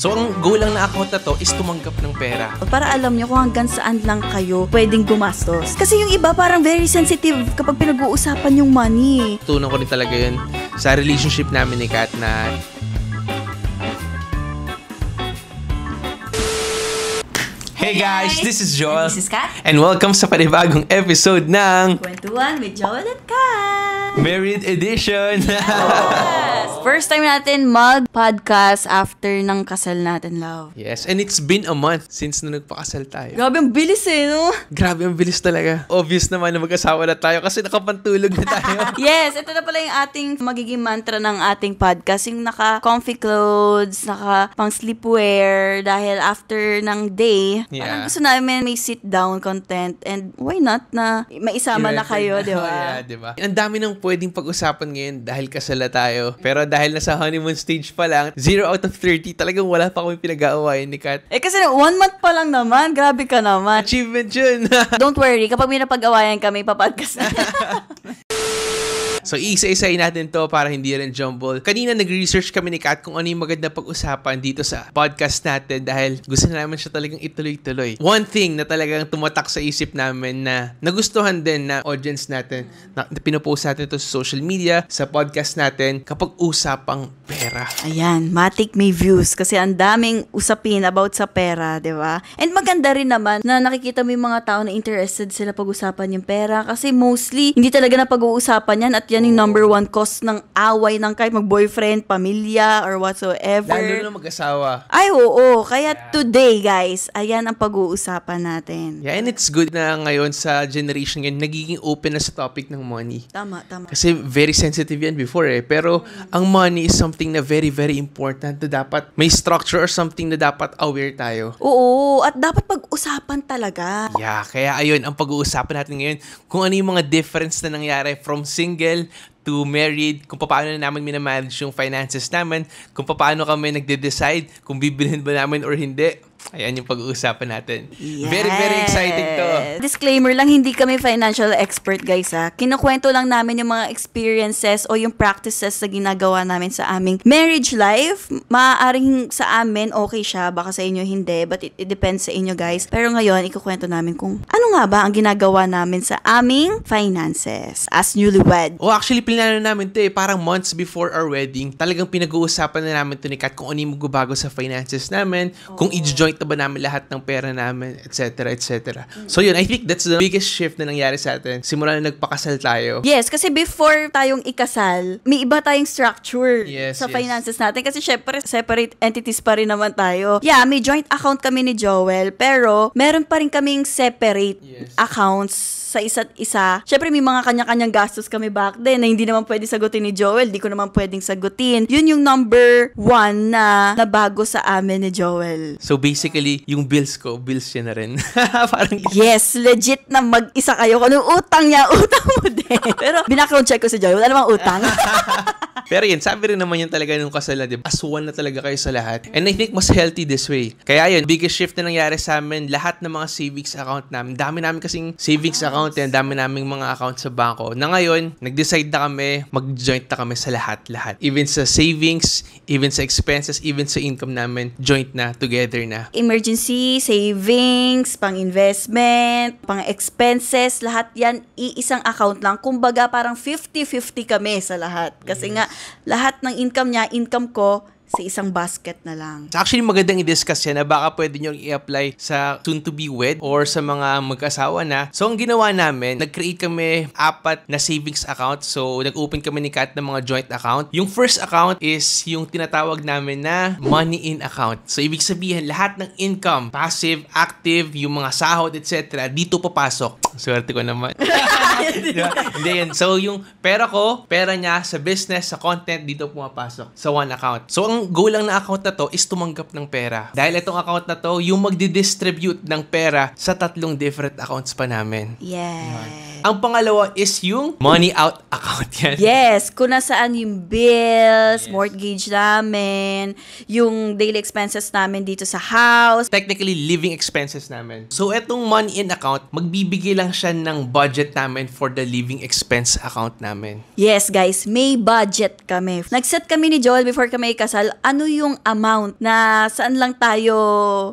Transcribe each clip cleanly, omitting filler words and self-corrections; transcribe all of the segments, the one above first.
So, ang goal lang na account na to is tumanggap ng pera. Para alam nyo kung hanggang saan lang kayo pwedeng gumastos. Kasi yung iba parang very sensitive kapag pinag-uusapan yung money. Tunan ko rin talaga yun sa relationship namin ni Kat na Hey guys, this is Joel. And this is Kat. And welcome sa panibagong episode ng Kwentuhan with Joel at Kat. Married Edition. Yes! First time natin mag-podcast after ng kasal natin, love. Yes, and it's been a month since na nagpakasal tayo. Grabe, ang bilis no? Grabe, ang bilis talaga. Obvious naman na mag-asawa na tayo kasi nakapantulog na tayo. Yes, ito na pala yung ating magiging mantra ng ating podcast. Yung naka-comfy clothes, naka-pang sleepwear. Dahil after ng day, parang gusto namin may sit-down content. And why not na maisama na kayo, di ba? Yeah, di ba? Ang dami nang pwedeng pag-usapan ngayon dahil kasal na tayo. Pero dahil nasa honeymoon stage pa lang, 0 out of 30, talagang wala pa kami pinag-aawayan ni Kat. Kasi 1 month pa lang naman. Grabe ka naman. Achievement yun. Don't worry, kapag may napag-awayan kami, papodcast na. So, isa-isayin natin to para hindi rin jumble. Kanina nag-research kami ni Kat kung ano yung maganda pag-usapan dito sa podcast natin dahil gusto namin siya talagang ituloy-tuloy. One thing na talagang tumatak sa isip namin na nagustuhan din na audience natin, na pinopost natin ito sa social media, sa podcast natin, kapag usapang pera. Ayan, matik may views kasi ang daming usapin about sa pera, di ba? And maganda rin naman na nakikita mo yung mga tao na interested sila pag-usapan yung pera kasi mostly hindi talaga na pag-uusapan yan at yan yung number one cause ng away ng kahit mag-boyfriend, pamilya, or whatsoever. Lalo na mag-asawa. Ay, oo. Kaya today, guys, ayan ang pag-uusapan natin. Yeah, and it's good na ngayon sa generation ngayon, nagiging open na sa topic ng money. Tama, tama. Kasi very sensitive yan before Pero ang money is something na very, very important na dapat may structure or something na dapat aware tayo. Oo, at dapat pag-usapan talaga. Yeah, kaya ayun, ang pag-uusapan natin ngayon, kung ano yung mga difference na nangyari from single to married, kung paano na namin minamanage yung finances namin, kung paano kami nagde-decide kung bibilhin ba namin or hindi. Ayan yung pag-uusapan natin. Yes. Very, very exciting to. Disclaimer lang, hindi kami financial expert, guys, ha. Kinukwento lang namin yung mga experiences o yung practices na ginagawa namin sa aming marriage life. Maaaring sa amin, okay siya. Baka sa inyo hindi. But it depends sa inyo, guys. Pero ngayon, ikukwento namin kung ano nga ba ang ginagawa namin sa aming finances as newlywed. Oh, actually, pinano namin to parang months before our wedding. Talagang pinag-uusapan na namin to ni Kat kung ano yung magbabago sa finances namin, kung i-join na ba namin lahat ng pera namin, etc., etc. So yun, I think that's the biggest shift na nangyari sa atin. Simula na nagpakasal tayo. Yes, kasi before tayong ikasal, may iba tayong structure sa finances natin. Kasi syempre, separate entities pa rin naman tayo. Yeah, may joint account kami ni Joel, pero meron pa rin kaming separate accounts sa isa't isa. Syempre, may mga kanya-kanyang gastos kami back then na hindi naman pwede sagutin ni Joel. Di ko naman pwedeng sagutin. Yun yung number 1 na bago sa amin ni Joel. So, basically, yung bills ko, bills niya na rin. Parang yes, legit na mag-isa kayo. Kung anong utang niya, utang mo din. Pero, binackground check ko si Joel. Ano bang utang? Pero yun, sabi rin naman yun talaga nung kasal na, diba? As one na talaga kayo sa lahat. And I think mas healthy this way. Kaya yun, biggest shift na nangyari sa amin, lahat ng mga savings account namin. Dami namin kasing savings account yan. Dami naming mga account sa bangko. Na ngayon, nag-decide na kami, mag-joint na kami sa lahat-lahat. Even sa savings, even sa expenses, even sa income namin, joint na, together na. Emergency, savings, pang-investment, pang-expenses, lahat yan, iisang account lang. Kumbaga, parang 50-50 kami sa lahat. Kasi nga, lahat ng income niya, income ko, sa isang basket na lang. Actually, magandang i-discuss yan na baka pwede nyo i-apply sa soon-to-be-wed or sa mga mag-asawa na. So, ang ginawa namin, nag-create kami 4 na savings account. So, nag-open kami ni Kat ng mga joint account. Yung first account is yung tinatawag namin na money-in account. So, ibig sabihin, lahat ng income, passive, active, yung mga sahod, etc., dito papasok. Swerte ko naman. Hindi yan. So, yung pera ko, pera niya, sa business, sa content, dito pumapasok sa one account. So, ang goal lang na account na to is tumanggap ng pera. Dahil itong account na to, yung magdi-distribute ng pera sa 3 different accounts pa namin. Yes. Ang pangalawa is yung money out account yan. Yes, kung nasaan yung bills, mortgage namin, yung daily expenses namin dito sa house. Technically, living expenses namin. So, etong money in account, magbibigay lang siya ng budget namin for the living expense account namin. Yes, guys, may budget kami. Nag-set kami ni Joel before kami ikasal ano yung amount na saan lang tayo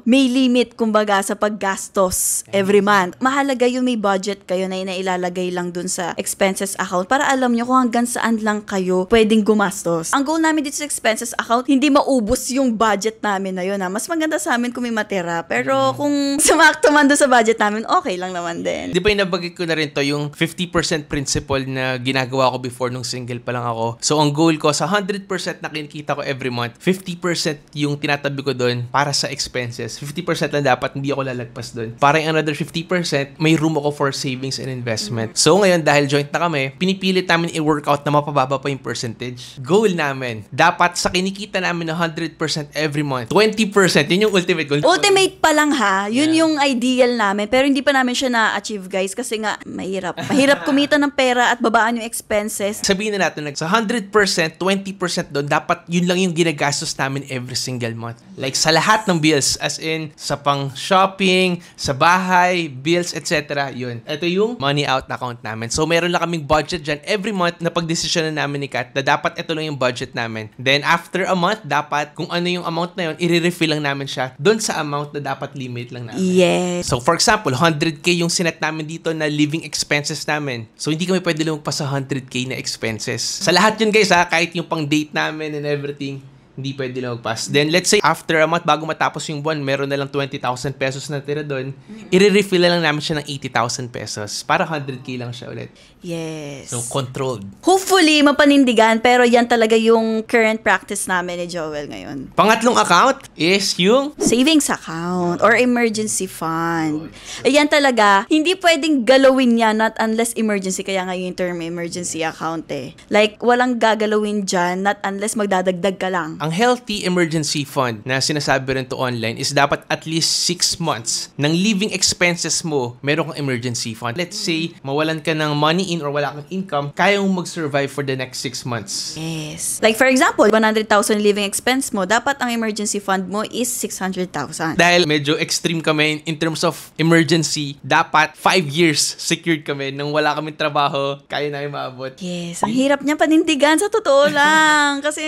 may limit, kumbaga, sa paggastos every month. Mahalaga yung may budget kayo na inailalagay lang dun sa expenses account para alam nyo kung hanggang saan lang kayo pwedeng gumastos. Ang goal namin dito sa expenses account, hindi maubos yung budget namin na yun. Mas maganda sa amin kung may matira. Pero kung sumakto man doon sa budget namin, okay lang naman din. Di ba yung nabagay ko na rin to, yung 50% principle na ginagawa ko before nung single pa lang ako. So, ang goal ko, sa 100% na kinikita ko every month, 50% yung tinatabi ko doon para sa expenses. 50% lang dapat, hindi ako lalagpas doon. Para yung another 50%, may room ako for savings and investment. So, ngayon, dahil joint na kami, pinipilit namin i-workout na mapababa pa yung percentage. Goal namin, dapat sa kinikita namin na 100% every month, 20%, yun yung ultimate goal. Ultimate pa lang ha, yun yung ideal namin. Pero hindi pa namin siya na-achieve, guys, kasi nga, mahirap. Mahirap kumita ng pera at babaan yung expenses. Sabihin na natin, sa 100%, 20% doon, dapat yun lang yung ginagastos namin every single month. Like, sa lahat ng bills, as in, sa pang shopping, sa bahay, bills, etc. Yun. Ito yung money out account namin. So, meron lang kaming budget dyan every month na pagdesisyonan namin ni Kat na dapat ito lang yung budget namin. Then, after a month, dapat kung ano yung amount na yun, i-refill lang namin siya doon sa amount na dapat limit lang namin. Yes. So, for example, 100k yung sinet namin dito na living expenses namin. So, hindi kami pwede lumagpas sa 100k na expenses. Sa lahat yun, guys, ha, kahit yung pang date namin and everything, hindi pwede lumagpas. Then, let's say, after a month, bago matapos yung buwan, meron na lang 20,000 pesos na tira doon, i-refill na lang namin siya ng 80,000 pesos. Para 100k lang siya ulit. Yes. So, controlled. Hopefully, mapanindigan, pero yan talaga yung current practice namin ni Joel ngayon. Pangatlong account is yung savings account or emergency fund. Ayan talaga, hindi pwedeng galawin yan not unless emergency. Kaya nga yung term emergency account eh. Like, walang gagalawin dyan not unless magdadagdag ka lang. Ang healthy emergency fund na sinasabi rin to online is dapat at least 6 months ng living expenses mo, meron kang emergency fund. Let's say, mawalan ka ng money in or wala kang income, kaya mong mag-survive for the next 6 months. Yes. Like for example, 100,000 living expense mo, dapat ang emergency fund mo is 600,000. Dahil medyo extreme kami in terms of emergency, dapat 5 years secured kami nang wala kaming trabaho, kaya namin maabot. Yes. Ang hirap niya panindigan sa totoo lang. Kasi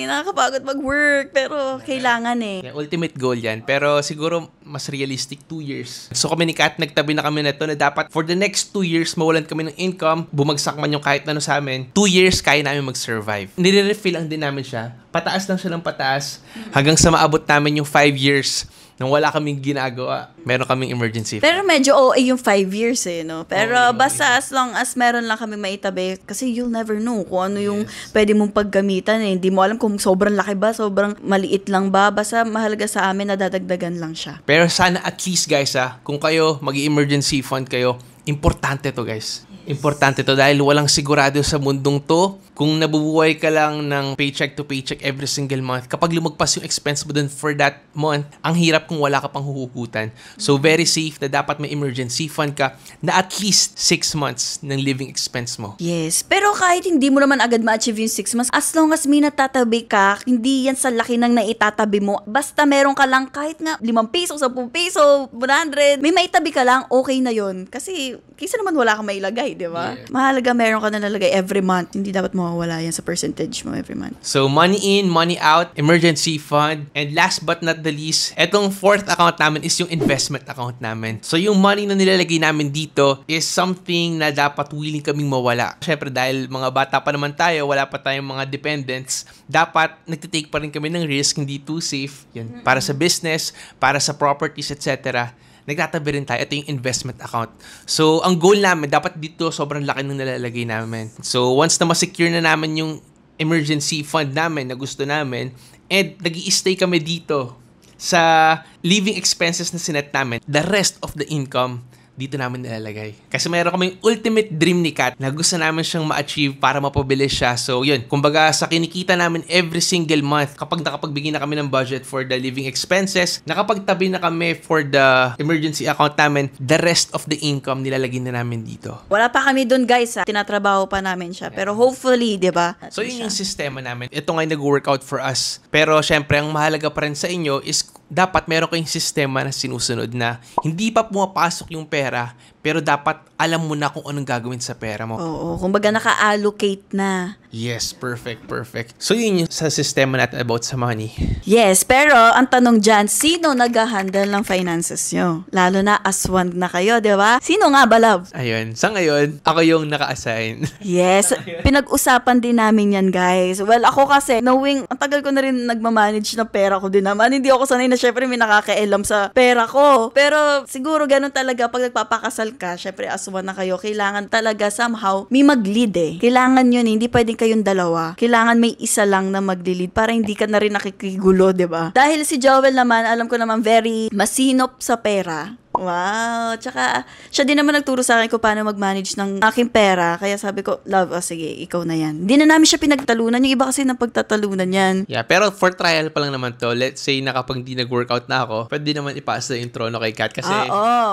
nakakapagod mag-work, pero kailangan eh. Yeah, ultimate goal yan. Pero siguro mas realistic 2 years. So kami ni Kat, nagtabi na kami na ito na dapat for the next 2 years mawalan kami ng income, bumagsak man yung kahit ano sa amin, 2 years kaya namin mag-survive. Nire-refill lang din namin siya. Pataas lang siya ng pataas hanggang sa maabot namin yung 5 years nung wala kaming ginagawa. Meron kaming emergency fund. Pero medyo OA yung 5 years eh, no? Pero basta as long as meron lang kami maitabi, kasi you'll never know kung ano yung pwede mong paggamitan eh. Hindi mo alam kung sobrang laki ba, sobrang maliit lang ba. Basta mahalaga sa amin na dadagdagan lang siya. Pero sana at least guys kung kayo mag-emergency fund kayo, importante to guys. Importante to dahil walang sigurado sa mundong to. Kung nabubuhay ka lang ng paycheck to paycheck every single month, kapag lumagpas yung expense mo dun for that month, ang hirap kung wala ka pang huhugutan. So, very safe na dapat may emergency fund ka na at least 6 months ng living expense mo. Yes. Pero kahit hindi mo naman agad ma-achieve yung 6 months, as long as may natatabi ka, hindi yan sa laki ng naitatabi mo. Basta meron ka lang kahit nga 5 piso, 10 piso, 100, may maitabi ka lang, okay na yon. Kasi, kaysa naman wala kang mailagay, di ba? Yeah. Mahalaga meron ka na nalagay every month. Hindi dapat mawawala yan sa percentage mo every month. So, money in, money out, emergency fund, and last but not the least, etong 4th account namin is yung investment account namin. So, yung money na nilalagay namin dito is something na dapat willing kaming mawala. Siyempre, dahil mga bata pa naman tayo, wala pa tayong mga dependents, dapat nagtitake pa rin kami ng risk, hindi too safe. Yan. Para sa business, para sa properties, etc. Nagtatabi rin tayo. Ito yung investment account. So, ang goal namin, dapat dito sobrang laki ng nalalagay namin. So, once na ma-secure na namin yung emergency fund namin na gusto namin, and nag-i-stay kami dito sa living expenses na sinet namin, the rest of the income, dito namin nilalagay. Kasi mayroon kaming ultimate dream ni Kat na gusto namin siyang ma-achieve para mapabilis siya. So, yun. Kumbaga, sa kinikita namin every single month, kapag nakapagbigay na kami ng budget for the living expenses, nakapagtabi na kami for the emergency account namin, the rest of the income nilalagay na namin dito. Wala pa kami dun, guys. Tinatrabaho pa namin siya. Pero hopefully, di ba? So, yun yung sistema namin. Ito nga yung nag-workout for us. Pero, syempre, ang mahalaga pa rin sa inyo is dapat meron kayong sistema na sinusunod na hindi pa pumapasok yung pera, pero dapat alam mo na kung anong gagawin sa pera mo. Oo, kumbaga naka-allocate na. Yes, perfect. So yun yung sa sistema natin about sa money. Yes, pero ang tanong dyan, sino nag-handle ng finances nyo? Lalo na aswang na kayo, di ba? Sino nga ba, love? Ayun, sa ngayon, ako yung naka-assign. Yes, pinag-usapan din namin yan, guys. Well, ako kasi, knowing, ang tagal ko na rin nagmamanage ng pera ko din naman. Hindi ako sanay na syempre may nakakailam sa pera ko. Pero siguro ganun talaga pag nagpapakasal ka, syempre aswang na kayo, kailangan talaga somehow may mag-lead eh. Kailangan yun, hindi pwedeng kayong dalawa. Kailangan may isa lang na mag-lead para hindi ka na rin nakikigulo, di ba? Dahil si Joel naman, alam ko naman very masinop sa pera. Wow. Tsaka, siya din naman nagturo sa akin kung paano mag-manage ng aking pera. Kaya sabi ko, love, sige, ikaw na yan. Hindi na namin siya pinagtalunan. Yung iba kasi na pagtatalunan yan. Yeah, pero for trial pa lang naman to. Let's say na kapag di nag-workout na ako, pwede naman ipasa yung trono kay Kat. Kasi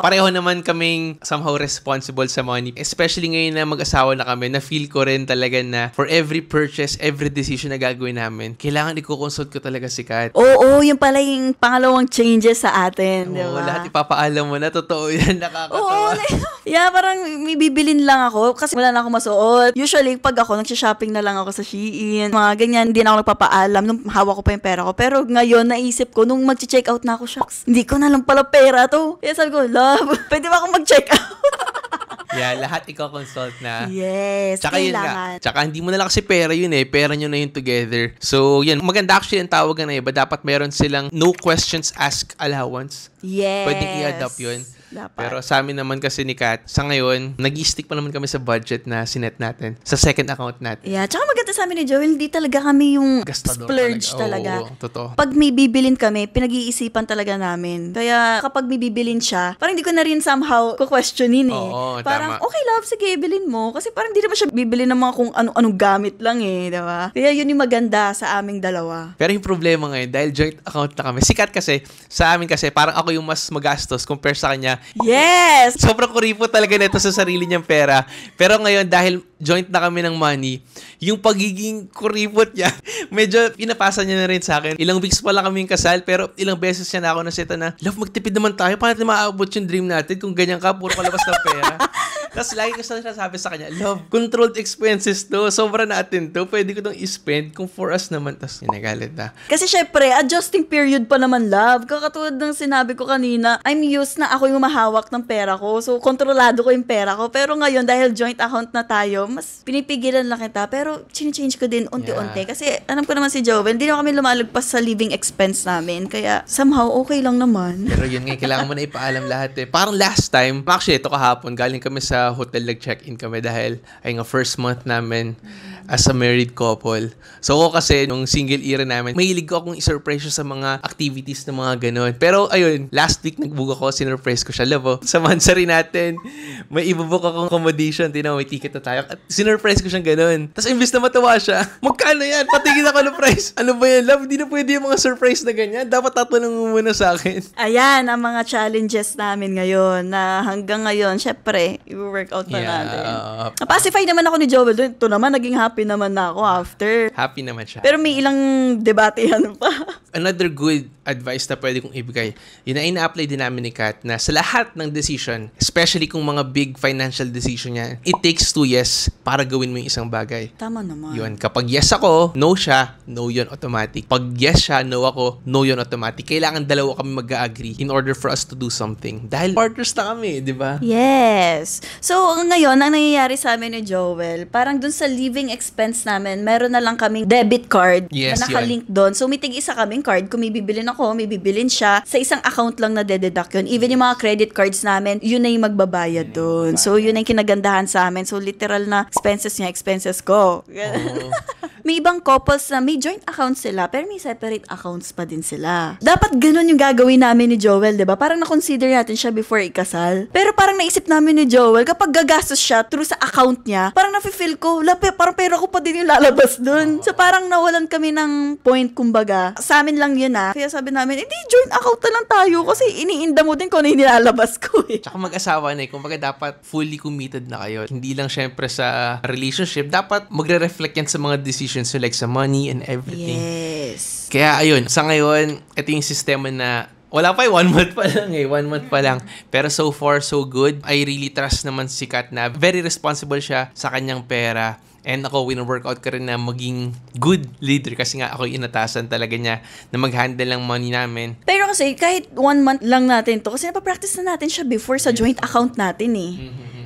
pareho naman kaming somehow responsible sa money. Especially ngayon na mag-asawa na kami, na feel ko rin talaga na for every purchase, every decision na gagawin namin, kailangan i-consult ko talaga si Kat. Oo, yung pala yung pangalawang changes sa atin. Oo, diba? lahat ipapaalam mo na, totoo yan, nakakatawa. Yeah, parang may bibilin lang ako kasi wala na ako masuot. Usually, pag ako, nagsha-shopping na lang ako sa Shein. Mga ganyan, hindi na ako nagpapaalam nung hawak ko pa yung pera ko. Pero ngayon, naisip ko, nung mag-check out na ako, shucks, hindi ko na lang pala pera to. Kaya sabi ko, love, pwede ba akong mag-check out? Yeah, lahat ikaw-consult na. Yes, tsaka kailangan. Tsaka hindi mo na lang kasi pera yun eh. Pera nyo na yun together. So, yan. Maganda actually ang tawag na iba. Dapat meron silang no questions asked allowance. Yes. Pwedeng i-adapt yun. Dapat. Pero sa amin naman kasi ni Kat, sa ngayon, nag-i-stick pa naman kami sa budget na sinet natin. Sa second account natin. Yeah, tsaka maganda sa amin ni Joel, hindi talaga kami yung gastador splurge talaga. Oo, totoo. Pag may bibilin kami, pinag-iisipan talaga namin. Kaya kapag may bibilin siya, parang hindi ko na rin somehow questionin eh. Oo, parang, tama. okay love, sige, bilin mo. Kasi parang hindi naman siya bibili ng mga kung anong gamit lang eh, diba? Kaya yun yung maganda sa aming dalawa. Pero yung problema ngayon, dahil joint account na kami, si Kat kasi, sa amin kasi, parang ako yung mas magastos compare sa kanya. Yes! Sobrang kuripot talaga nito sa sarili niyang pera. Pero ngayon, dahil joint na kami ng money, yung pagiging kuripot niya, medyo pinapasa niya na rin sa akin. Ilang weeks pa lang kami kasal, pero ilang beses niya na ako nasita na, love, magtipid naman tayo. Paano natin maaabot yung dream natin kung ganyan ka, puro kalabas ng pera? Tapos lagi ko sabi sa kanya, love, controlled expenses to. Sobra natin to. Pwede ko itong i-spend kung for us naman. Tapos nagalit na. Kasi syempre, adjusting period pa naman, love. Kakatulad ng sinabi ko kanina, I'm used na ako yung mahawak ng pera ko. So, kontrolado ko yung pera ko. Pero ngayon, dahil joint account na tayo, mas pinipigilan lang kita. Pero, change ko din unti-unti. Yeah. Kasi, alam ko naman si Joel, hindi na kami lumalagpas sa living expense namin. Kaya, somehow, okay lang naman. Pero yun nga, kailangan mo na ipaalam lahat eh. Parang last time, actually, ito kahapon, galing kami sa hotel, nag-check-in kami dahil ay nga first month namin as a married couple. So ako kasi, nung single era namin, mahilig ko akong i-surprise siya sa mga activities na mga ganun. Pero ayun, last week nag-book ako, sinurprise ko siya. Love, sa Mansari natin, may ibubook akong accommodation, may ticket na tayo. At sinurprise ko siyang ganun. Tapos imbis na matawa siya, magkano yan? Patigil ako ng price. Ano ba yan, love? Hindi na pwede yung mga surprise na ganyan. Dapat tatanong mo muna sa akin. Ayan, ang mga challenges namin ngayon na hanggang ngayon, syempre, i-workout pa natin. Napacify naman ako ni Joel doon. Ito naman, naging happy naman na ako after. Happy naman siya. Pero may ilang debate yan pa. Another good advice na pwede kong ibigay, yun na ina-apply din namin ni Kat na sa lahat ng decision, especially kung mga big financial decision yan, it takes 2 yes para gawin mo yung isang bagay. Tama naman. Yun, kapag yes ako, no siya, no yun automatic. Pag yes siya, no ako, no yun automatic. Kailangan dalawa kami mag-agree in order for us to do something. Dahil partners na kami, di ba? Yes. So, ngayon, ang nangyayari sa amin ni Joel, parang dun sa living expense namin, meron na lang kaming debit card na nakalink doon. So, may tig-isa kaming card. Kung may bibilin ako, may bibilin siya. Sa isang account lang na dededuct yun. Even yung mga credit cards namin, yun na yung magbabayad doon. So, yun na yung kinagandahan sa amin. So, literal na expenses niya, expenses ko. Oh. May ibang couples na may joint accounts sila, pero may separate accounts pa din sila. Dapat ganun yung gagawin namin ni Joel, diba? Parang na-consider natin siya before ikasal. Pero parang naisip namin ni Joel, kapag gagastos siya through sa account niya, parang nafe-feel ko, parang pera ko pa din yung lalabas dun. So parang nawalan kami ng point, kumbaga. Sa amin lang yun Kaya sabi namin, joint account na lang tayo kasi iniinda mo din kung ano yung nilalabas ko eh. Tsaka mag-asawa na kumbaga dapat fully committed na kayo. Hindi lang syempre sa relationship, dapat magre-reflect yan sa mga decisions decisions like sa money and everything. Yes. Kaya ayun, sa ngayon, ito yung sistema na wala pa 1 month pa lang 1 month pa lang. Pero so far, so good. I really trust naman si Kat na very responsible siya sa kanyang pera. And ako, wino-workout ka rin na maging good leader kasi nga ako inatasan talaga niya na mag-handle ng money namin. Pero kasi kahit 1 month lang natin to, kasi napapractice na natin siya before sa joint account natin eh.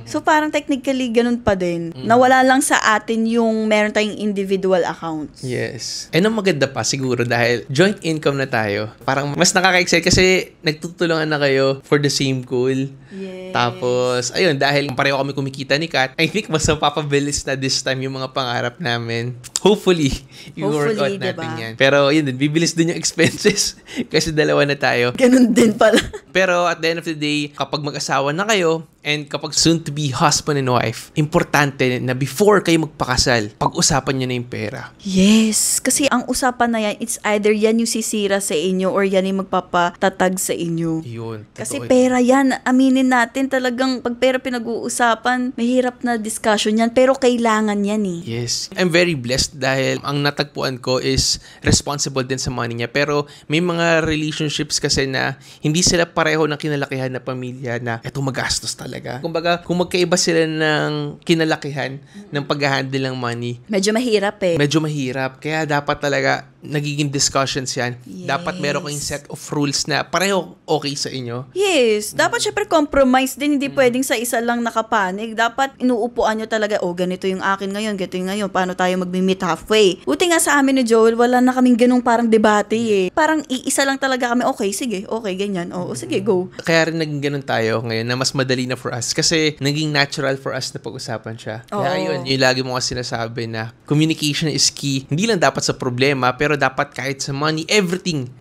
So parang technically ganun pa din. Nawala lang sa atin yung meron tayong individual accounts. Yes. And ang maganda pa siguro dahil joint income na tayo. Parang mas nakaka-excite kasi nagtutulungan na kayo for the same goal. Yes. Tapos, ayun, dahil pareho kami kumikita ni Kat, I think mas mapapabilis na this time yung mga pangarap namin. Hopefully, i-work out natin yan. Pero, yun din, bibilis din yung expenses kasi dalawa na tayo. Ganun din pala. Pero at the end of the day, kapag mag-asawa na kayo, and kapag soon-to-be husband and wife, importante na before kayo magpakasal, pag-usapan nyo na yung pera. Yes. Kasi ang usapan na yan, it's either yan yung sisira sa inyo or yan yung magpapatatag sa inyo. Yun. Kasi pera yan. Aminin natin talagang pag pera pinag-uusapan, mahirap na discussion yan. Pero kailangan yan eh. Yes. I'm very blessed dahil ang natagpuan ko is responsible din sa money niya. Pero may mga relationships kasi na hindi sila pareho ng kinalakihan na pamilya na eto magastos talaga. Kumbaga, kung magkaiba sila ng kinalakihan ng pag-handle ng money, medyo mahirap eh. Medyo mahirap. Kaya dapat talaga nagiging discussions yan. Yes. Dapat meron kayong set of rules na pareho okay sa inyo. Yes. Dapat syempre compromise din. Hindi pwedeng sa isa lang nakapanig. Dapat inuupuan nyo talaga, ganito yung akin ngayon, ganito yung ngayon. Paano tayo mag-meet halfway? Buti nga sa amin ni Joel, wala na kaming ganung parang debate eh. Parang iisa lang talaga kami, okay, sige, okay, ganyan. Oo, sige, go. Kaya rin naging ganun tayo ngayon na mas madali na for us. Kasi naging natural for us na pag-usapan siya. Kaya yun, yung lagi mo kasi sinasabi na communication is key. Hindi lang dapat sa problema, pero dapat kahit sa money, everything,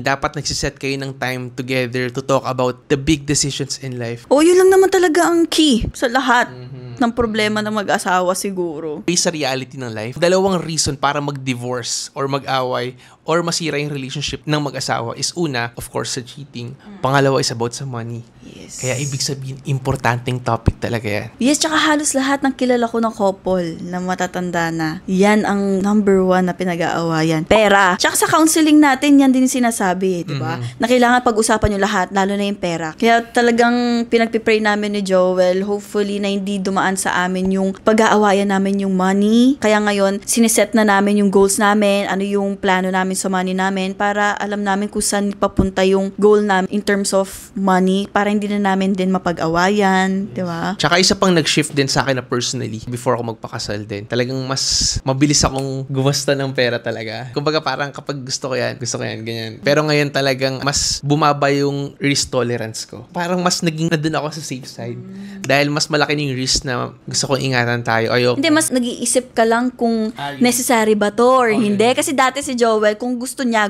dapat nagsiset kayo ng time together to talk about the big decisions in life. Yun lang naman talaga ang key sa lahat ng problema ng mag-asawa siguro. Sa reality ng life, dalawang reason para mag-divorce or mag-away or masira yung relationship ng mag-asawa is una, of course, sa cheating. Pangalawa is about sa money. Yes. Kaya ibig sabihin, importanteng topic talaga yan. Yes, tsaka halos lahat ng kilala ko ng couple na matatanda na, yan ang number 1 na pinag-aawayan. Pera. Tsaka sa counseling natin, yan din sinasabi, di ba? Na kailangan pag-usapan yung lahat, lalo na yung pera. Kaya talagang pinagpipray namin ni Joel, hopefully na hindi dumaan sa amin yung pag-aawayan namin yung money. Kaya ngayon, sineset na namin yung goals namin, ano yung plano namin sa money namin para alam namin kung saan papunta yung goal namin in terms of money para hindi na namin din mapag-awayan, di ba? Tsaka isa pang nag-shift din sa akin na personally before ako magpakasal din. Talagang mas mabilis akong gumasta ng pera talaga. Kumbaga parang kapag gusto ko yan, ganyan. Pero ngayon talagang mas bumaba yung risk tolerance ko. Parang mas naging na dun ako sa safe side. Dahil mas malaki yung risk na gusto kong ingatan tayo. Hindi, mas nag-iisip ka lang kung necessary ba to or hindi. Kasi dati si Joel, kung gusto niya.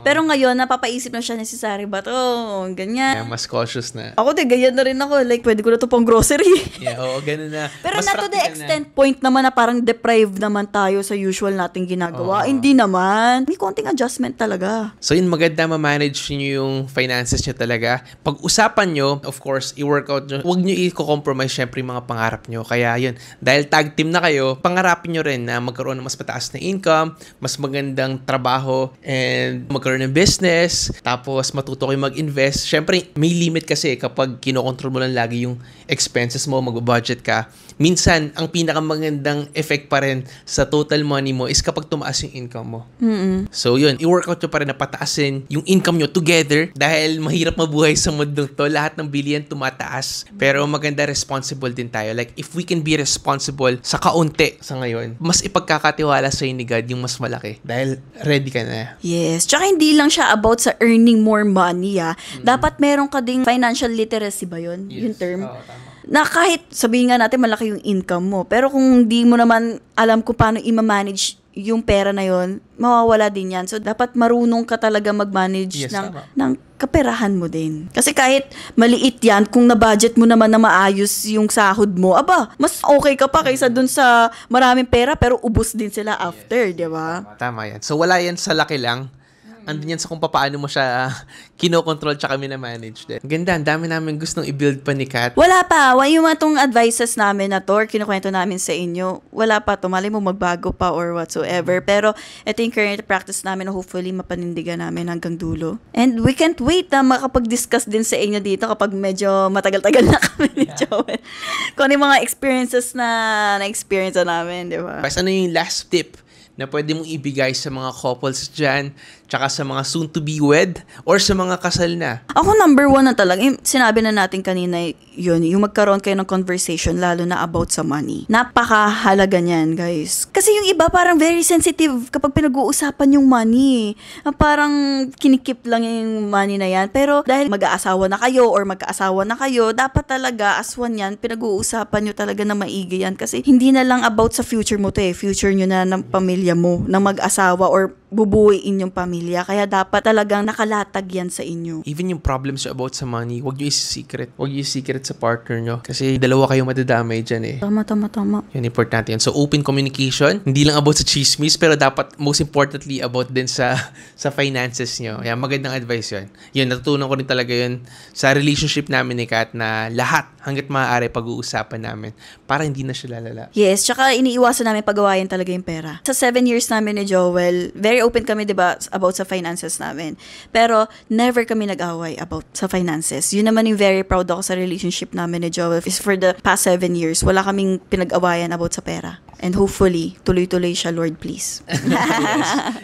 Pero ngayon, napapaisip na siya, necessary ba to? Ganyan. Yeah, mas cautious na. Ako din, ganyan na rin ako. Like, pwede ko na to pang grocery. Yeah, ganun na. Pero mas not to the extent point naman na parang deprived naman tayo sa usual nating ginagawa. Hindi naman. May konting adjustment talaga. So, yun, maganda ma-manage nyo yung finances nyo talaga. Pag-usapan nyo, of course, i-workout nyo. Huwag nyo i-compromise syempre yung mga pangarap nyo. Kaya yun, dahil tag team na kayo, pangarapin nyo rin na magkaroon ng mas mataas na income, mas magandang trabaho, and magkaroon ng business, tapos matuto kayo mag-invest. Syempre, may limit kasi kapag kinokontrol mo lang lagi yung expenses mo, mag-budget ka. Minsan, ang pinakamagandang effect pa rin sa total money mo is kapag tumaas yung income mo. So, yun, i-workout nyo pa rin na pataasin yung income nyo together dahil mahirap mabuhay sa mundong to. Lahat ng bilihan tumataas. Pero maganda, responsible din tayo. Like, if we can be responsible sa kaunti sa ngayon, mas ipagkakatiwala sa'yo ni God yung mas malaki. Dahil ready ka na. Yes. Tsaka hindi lang siya about sa earning more money, Dapat meron ka ding financial literacy ba yun? Yes. Yung term? Oo, tama. Na kahit sabihin nga natin malaki yung income mo, pero kung hindi mo naman alam kung paano i-manage yung pera na yon, mawawala din yan. So, dapat marunong ka talaga mag-manage ng kaperahan mo din. Kasi kahit maliit yan, kung na-budget mo naman na maayos yung sahod mo, mas okay ka pa kaysa dun sa maraming pera pero ubos din sila after, di ba? Tama yan. So, wala yan sa laki lang. andun yan sa kung paano mo siya kinokontrol tsaka minamanage din. Ganda, ang dami namin gustong i-build pa ni Kat. Wala pa. Yung mga tong advices namin na to, or kinukwento namin sa inyo, wala pa to. Malay mo magbago pa or whatsoever. Pero ito yung current practice namin na hopefully mapanindigan namin hanggang dulo. And we can't wait na makapag-discuss din sa inyo dito kapag medyo matagal-tagal na kami ni Joel. Kung ano yung mga experiences na na-experience namin, di ba? Ano yung last tip na pwede mong ibigay sa mga couples dyan, tsaka sa mga soon-to-be-wed, or sa mga kasal na? Ako number 1 na talaga, sinabi na natin kanina yun, yung magkaroon kayo ng conversation, lalo na about sa money. Napakahalaga niyan, guys. Kasi yung iba parang very sensitive kapag pinag-uusapan yung money. Parang kinikip lang yung money na yan. Pero dahil mag-aasawa na kayo or magkaasawa na kayo, dapat talaga as one yan, pinag-uusapan nyo talaga na maigi yan. Kasi hindi na lang about sa future mo to future nyo na ng pamilya mo, na mag-asawa or bubuuin yung pamilya. Kaya dapat talagang nakalatag yan sa inyo. Even yung problems about sa money, huwag nyo isi-secret. Huwag nyo isi-secret sa partner nyo. Kasi dalawa kayong madadamay dyan Tama. Yun, importante yan. So, open communication. Hindi lang about sa chismis, pero dapat most importantly about din sa finances nyo. Yan, magandang advice yun. Yun, natutunan ko rin talaga yun sa relationship namin ni Kat na lahat hanggat maaari pag-uusapan namin para hindi na siya lalala. Yes, tsaka iniiwasan namin pagawain talaga yung pera. Sa 7 years namin ni Joel, very open kami, diba, about sa finances namin. Pero, never kami nag-away about sa finances. Yun naman yung very proud ako sa relationship namin ni Joel. Is for the past 7 years, wala kaming pinag-awayan about sa pera. And hopefully, tuloy-tuloy siya, Lord, please.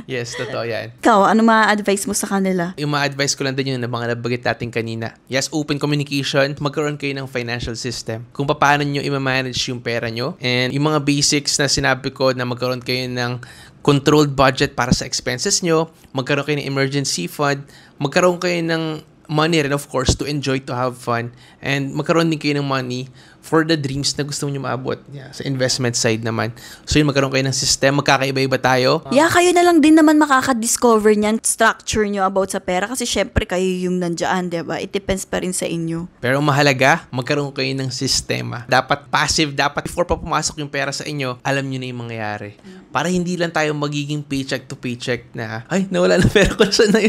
Yes, totoo yan. Ikaw, ano ma-advise mo sa kanila? Yung ma-advise ko lang din yun na mga nabanggit natin kanina. Yes, open communication. Magkaroon kayo ng financial system. Kung paano nyo i-manage yung pera nyo. And yung mga basics na sinabi ko na magkaroon kayo ng controlled budget para sa expenses nyo, magkaroon kayo ng emergency fund, magkaroon kayo ng money rin, of course, to enjoy, to have fun, and magkaroon din kayo ng money for the dreams na gusto nyo maabot. Yeah, sa investment side naman. So yun, magkaroon kayo ng system, magkakaiba-iba tayo. Yeah, kayo na lang din naman makaka-discover niyan, structure nyo about sa pera kasi syempre kayo yung nandyan, diba? It depends pa rin sa inyo. Pero mahalaga, magkaroon kayo ng sistema. Dapat passive, dapat before pa pumasok yung pera sa inyo, alam nyo na yung mangyayari. Para hindi lang tayo magiging paycheck to paycheck na, ay, nawala na pera ko, nasa na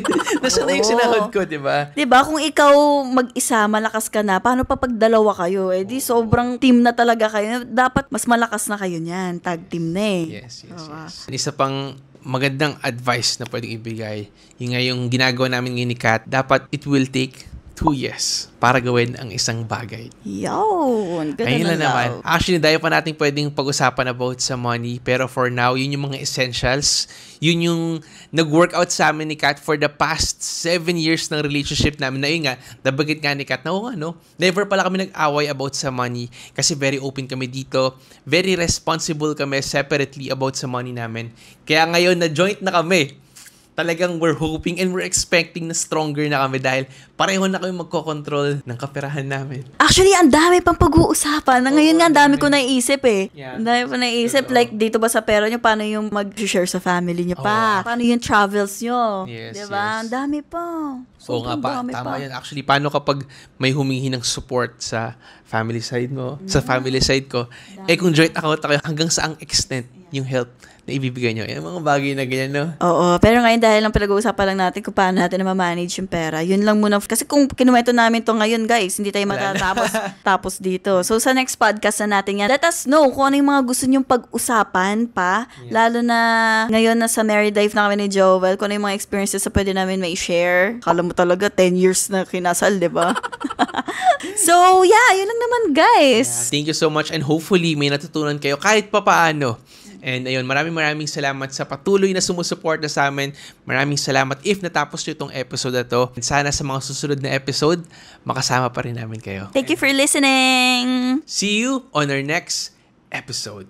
yung sinahod ko, diba? Diba, kung ikaw mag-isa, malakas ka na, paano pa pag dalawa kayo? Di sobrang team na talaga kayo. Dapat mas malakas na kayo niyan. Tag team na Yes. Isa pang magandang advice na pwedeng ibigay, yung ginagawa namin ngayon ni Kat, dapat it will take 2 years para gawin ang isang bagay. Yun. Ayun lang naman. Actually, dahil pa natin pwedeng pag-usapan about sa money, pero for now, yun yung mga essentials. Yun yung nag-workout sa amin ni Kat for the past 7 years ng relationship namin. Na yun nga, nabagit nga ni Kat na, never pala kami nag-away about sa money kasi very open kami dito. Very responsible kami separately about sa money namin. Kaya ngayon, na-joint na kami. Talagang we're hoping and we're expecting na stronger na kami dahil pareho na kami magkocontrol ng kaperahan namin. Actually, ang dami pang pag-uusapan. Ngayon nga, ang dami ko naiisip Yeah. Ang dami ko naiisip. Like, dito ba sa pera nyo, paano yung mag-share sa family nyo pa? Paano yung travels nyo? Yes, diba? yes. Ang dami pa. Oo nga pa, tama yan. Actually, paano kapag may humingi ng support sa family side mo, sa family side ko, kung joint account ako, hanggang saang extent yung help na ibibigay nyo. Yung mga bagay na ganyan, no? Oo, pero ngayon dahil lang pinag-uusapan lang natin kung paano natin na ma-manage yung pera, yun lang muna. Kasi kung kinuwento namin to ngayon, guys, hindi tayo matatapos dito. So, sa next podcast na natin yan, let us know kung ano yung mga gusto nyong pag-usapan pa, lalo na ngayon na sa married life na kami ni Joel, kung ano yung mga experiences na pwede namin ma-share. Kala mo talaga, 10 years na kinasal, di ba? So, yeah, yun lang naman, guys. Yeah, thank you so much and hopefully may natutunan kayo kahit papaano. And ayun, maraming salamat sa patuloy na sumusuporta sa amin. Maraming salamat if natapos nyo itong episode na to. And sana sa mga susunod na episode, makasama pa rin namin kayo. Thank you for listening. See you on our next episode.